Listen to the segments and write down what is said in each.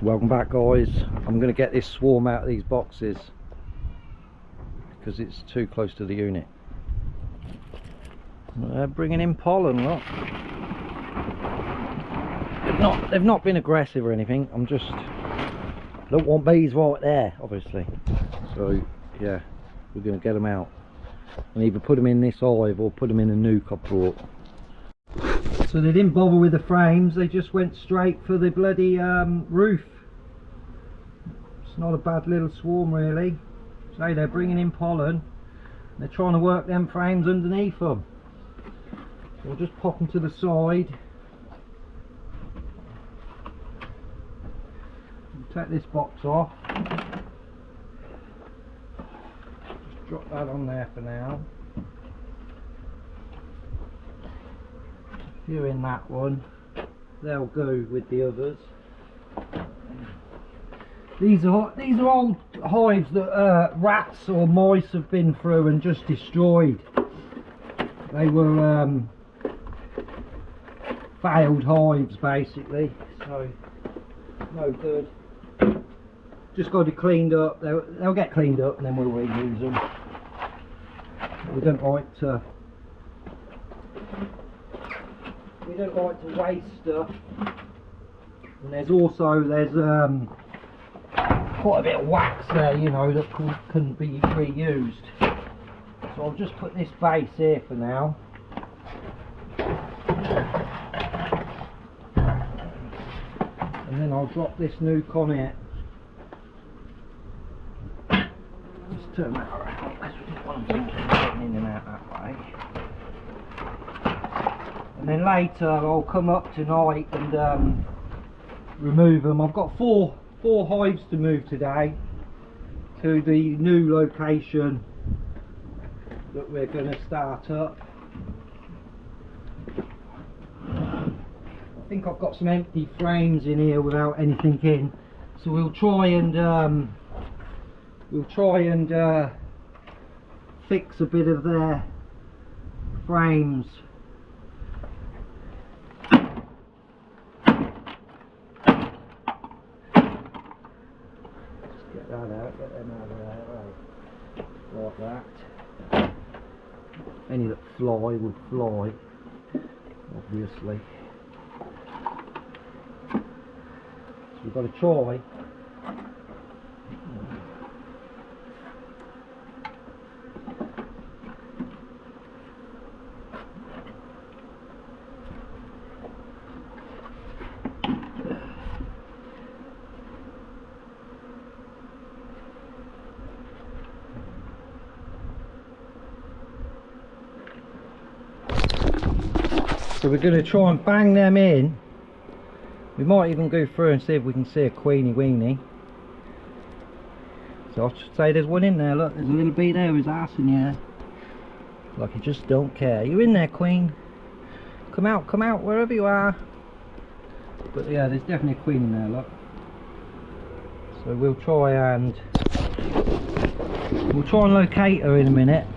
So welcome back, guys. I'm going to get this swarm out of these boxes because it's too close to the unit. They're bringing in pollen, look. They've not been aggressive or anything. I don't want bees right there, obviously. So yeah, we're going to get them out and either put them in this hive or put them in a nuke I brought. So they didn't bother with the frames, they just went straight for the bloody roof. It's not a bad little swarm really. So they're bringing in pollen, they're trying to work them frames underneath them. So we'll just pop them to the side. We'll take this box off. Just drop that on there for now. A few in that one. They'll go with the others. These are old hives that rats or mice have been through and just destroyed. They were failed hives basically, so no good. Just got to be cleaned up. They'll get cleaned up and then we'll reuse them. We don't like to waste stuff. And there's quite a bit of wax there, you know, that couldn't be reused. So I'll just put this base here for now. And then I'll drop this nuke on it. Just turn that around. That's what I'm thinking, getting in and out that way. And then later I'll come up tonight and remove them. I've got four hives to move today to the new location that we're going to start up. I think I've got some empty frames in here without anything in, so we'll try and fix a bit of their frames. Get them out of there, right, like that. Any that fly would fly, obviously. So we've got to try. So we're going to try and bang them in. We might even go through and see if we can see a queenie weenie. So I should say there's one in there, look, there's a little bee there with his ass in here. Like he just don't care. You're in there, queen. Come out, wherever you are. But yeah, there's definitely a queen in there, look. So we'll try and locate her in a minute.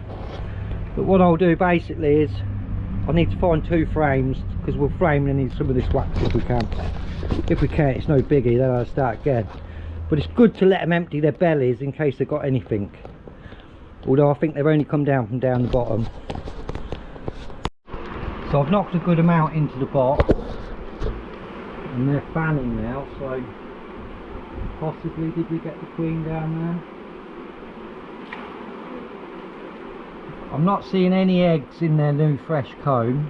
But what I'll do basically is I need to find 2 frames because we'll frame and need some of this wax if we can. If we can't, it's no biggie, then I'll start again. But it's good to let them empty their bellies in case they've got anything. Although I think they've only come down from down the bottom. So I've knocked a good amount into the box. And they're fanning now, so possibly did we get the queen down there? I'm not seeing any eggs in their new fresh comb.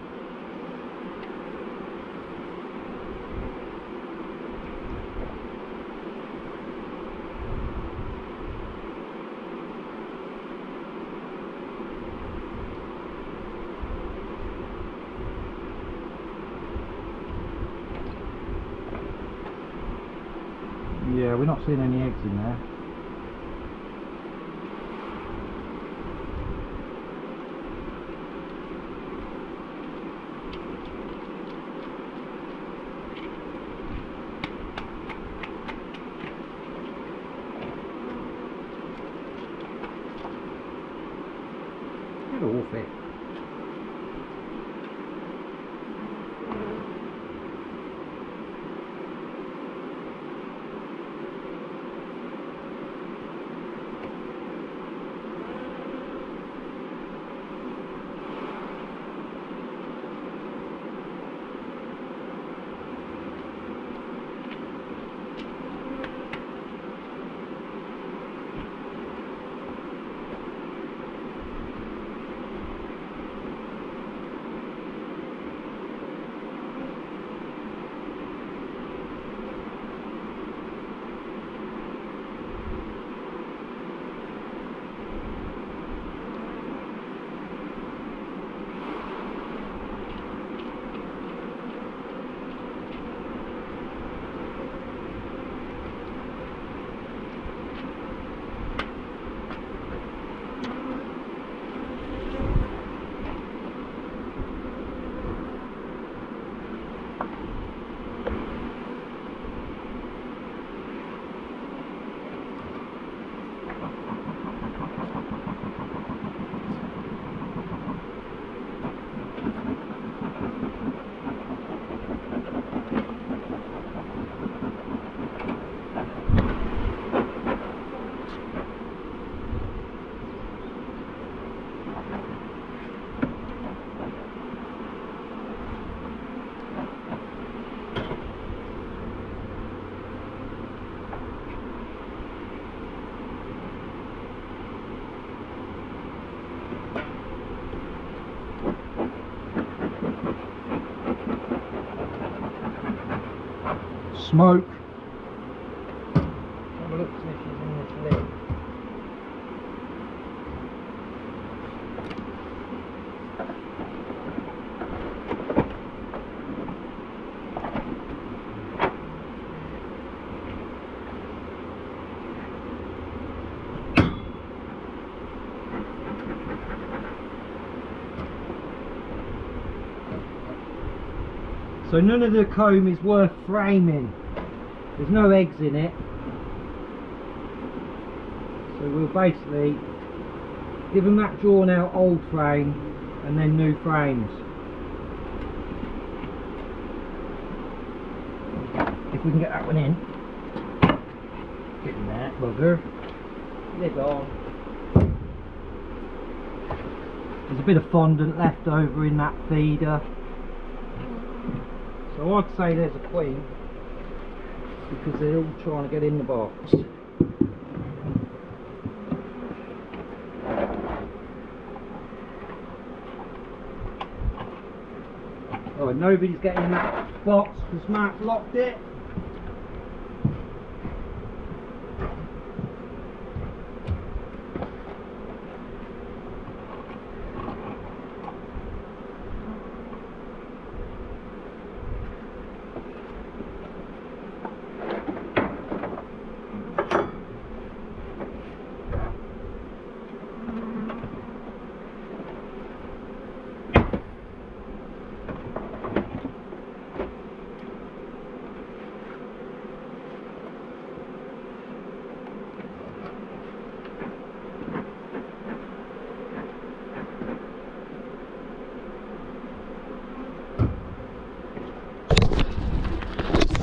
Yeah, we're not seeing any eggs in there. It'll all fit. smoke. Have a look to see if she's in this lid. So none of the comb is worth framing. There's no eggs in it. So we'll basically give them that drawn out old frame and then new frames. If we can get that one in. Get in there, bugger. Lid on. There's a bit of fondant left over in that feeder. So I'd say there's a queen because they're all trying to get in the box. Oh, and nobody's getting in that box because Mark locked it.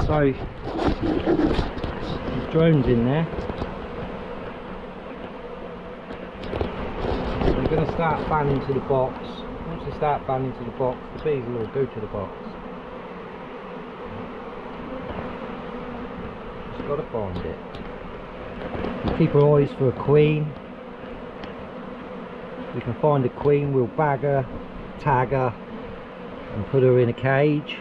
So, the drone's in there. We're going to start fanning to the box. Once we start fanning to the box, the bees will all go to the box. Just got to find it. We keep our eyes for a queen. If we can find a queen, we'll bag her, tag her, and put her in a cage.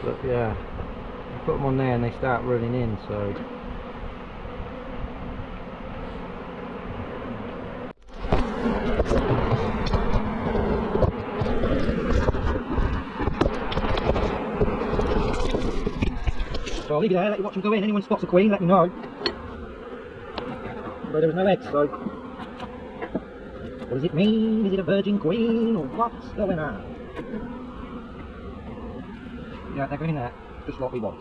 But yeah, you put them on there and they start running in, so I'll leave you there, let you watch them go in. Anyone spots a queen, let me know. But there was no eggs, so what does it mean? Is it a virgin queen or what's going on? Yeah, they're going in there, just what we want.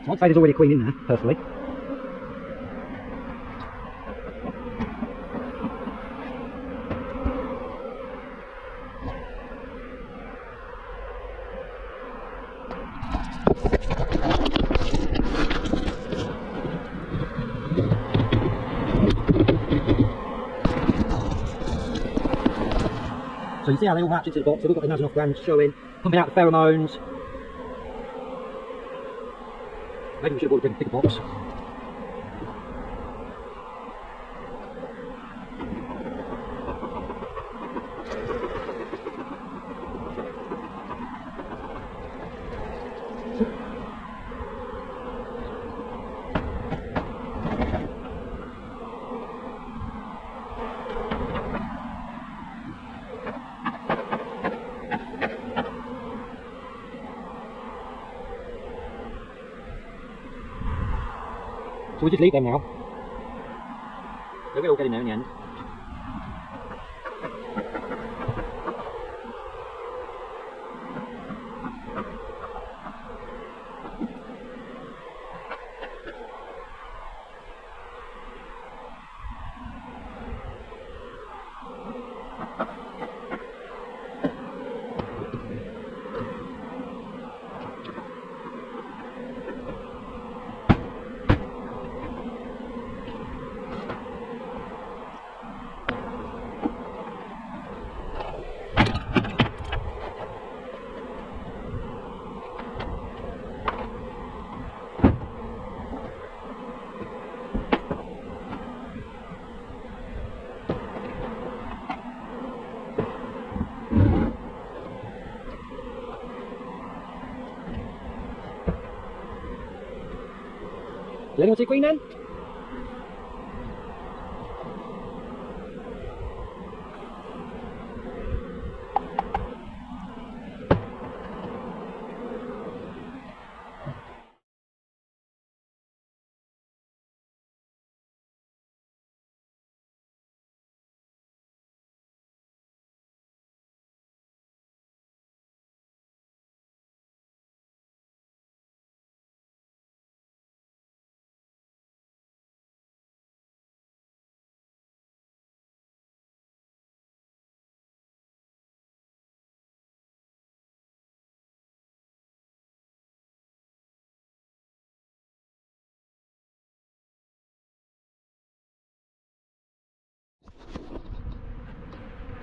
So I'd say there's already a queen in there, personally. So you see how they all hatch into the box, they've all got their nose off glands showing, pumping out the pheromones. Maybe we should have bought a bigger box. So we just leave them now. They will all get in there in the end. Did anyone see Queen then?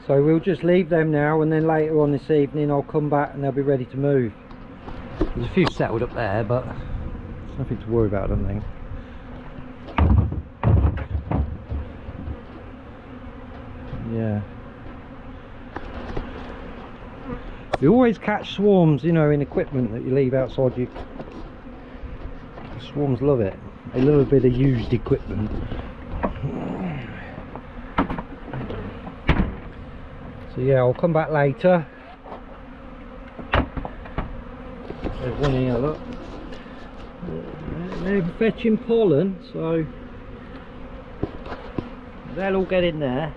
So we'll just leave them now, and then later on this evening I'll come back and they'll be ready to move. There's a few settled up there, but it's nothing to worry about, I don't think. Yeah. You always catch swarms, you know, in equipment that you leave outside you. The swarms love it. A little bit of used equipment. So yeah, I'll come back later. There's one here, look. They're fetching pollen, so they'll all get in there.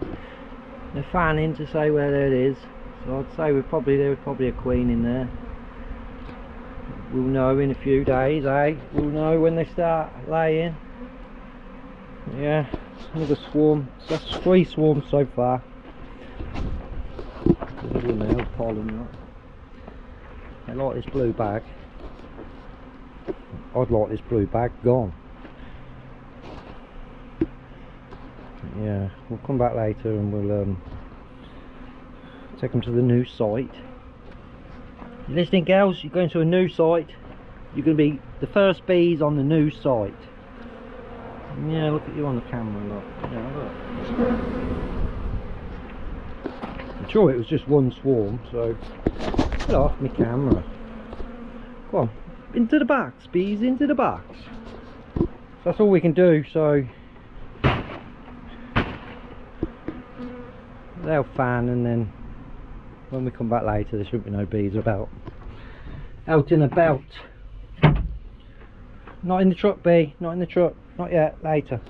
They're fanning to say where it is. So I'd say there was probably a queen in there. We'll know in a few days, eh? We'll know when they start laying. Yeah, another swarm. So that's 3 swarms so far. Little male pollen. I like this blue bag. I'd like this blue bag gone. Yeah, we'll come back later and we'll take them to the new site. You listening, girls? You're going to a new site. You're going to be the first bees on the new site. Yeah, look at you on the camera, look. Yeah, look. I'm sure it was just one swarm, so get off my camera. Go on, into the box, bees, into the box. So that's all we can do, so they'll fan, and then when we come back later there shouldn't be no bees about. Out and about. Not in the truck, bee, not in the truck, not yet, later.